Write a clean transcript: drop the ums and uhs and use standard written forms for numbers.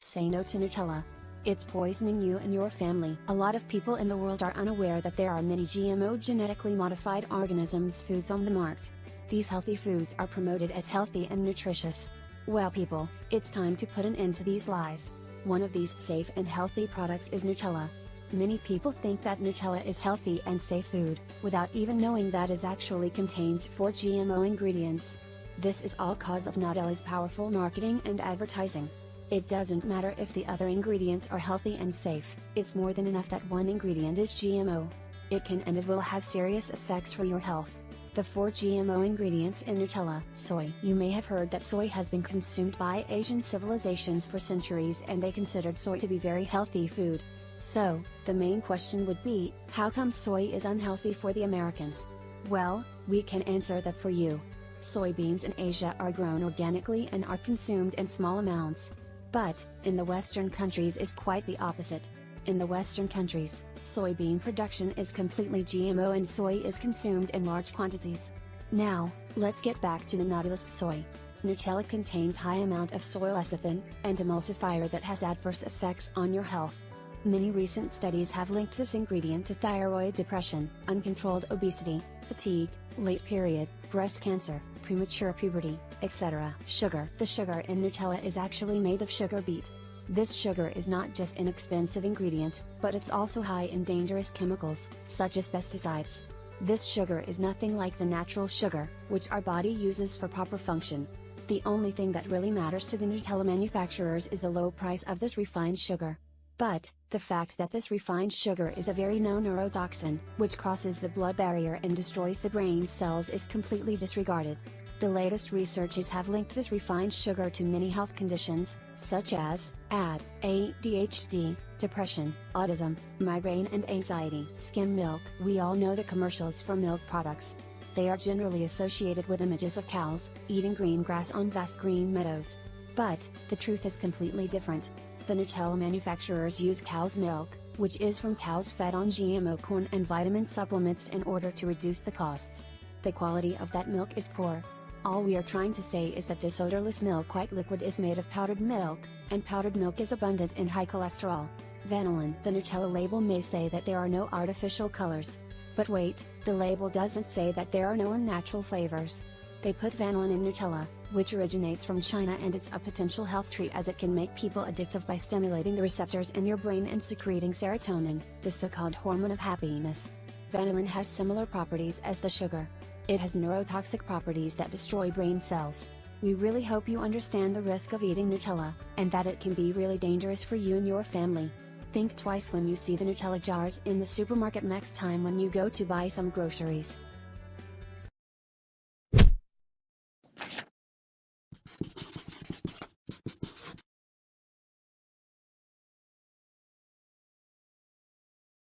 Say no to Nutella. It's poisoning you and your family. A lot of people in the world are unaware that there are many GMO genetically modified organisms foods on the market. These healthy foods are promoted as healthy and nutritious. Well people, it's time to put an end to these lies. One of these safe and healthy products is Nutella. Many people think that Nutella is healthy and safe food, without even knowing that it actually contains 4 GMO ingredients. This is all cause of Nutella's powerful marketing and advertising. It doesn't matter if the other ingredients are healthy and safe, it's more than enough that one ingredient is GMO. It can and it will have serious effects for your health. The 4 GMO ingredients in Nutella. Soy. You may have heard that soy has been consumed by Asian civilizations for centuries and they considered soy to be very healthy food. So, the main question would be, how come soy is unhealthy for the Americans? Well, we can answer that for you. Soybeans in Asia are grown organically and are consumed in small amounts. But, in the Western countries is quite the opposite. In the Western countries, soybean production is completely GMO and soy is consumed in large quantities. Now, let's get back to the Nutella's soy. Nutella contains high amount of soy lecithin, an emulsifier that has adverse effects on your health. Many recent studies have linked this ingredient to thyroid depression, uncontrolled obesity, fatigue, late period, breast cancer, premature puberty, etc. Sugar. The sugar in Nutella is actually made of sugar beet. This sugar is not just an expensive ingredient, but it's also high in dangerous chemicals, such as pesticides. This sugar is nothing like the natural sugar, which our body uses for proper function. The only thing that really matters to the Nutella manufacturers is the low price of this refined sugar. But, the fact that this refined sugar is a very known neurotoxin, which crosses the blood barrier and destroys the brain cells is completely disregarded. The latest researches have linked this refined sugar to many health conditions, such as ADHD, depression, autism, migraine and anxiety. Skim milk. We all know the commercials for milk products. They are generally associated with images of cows, eating green grass on vast green meadows. But, the truth is completely different. The Nutella manufacturers use cow's milk, which is from cows fed on GMO corn and vitamin supplements in order to reduce the costs. The quality of that milk is poor. All we are trying to say is that this odorless milk white liquid is made of powdered milk, and powdered milk is abundant in high cholesterol. Vanillin. The Nutella label may say that there are no artificial colors. But wait, the label doesn't say that there are no unnatural flavors. They put vanillin in Nutella, which originates from China, and it's a potential health treat as it can make people addictive by stimulating the receptors in your brain and secreting serotonin, the so-called hormone of happiness. Vanillin has similar properties as the sugar. It has neurotoxic properties that destroy brain cells. We really hope you understand the risk of eating Nutella, and that it can be really dangerous for you and your family. Think twice when you see the Nutella jars in the supermarket next time when you go to buy some groceries.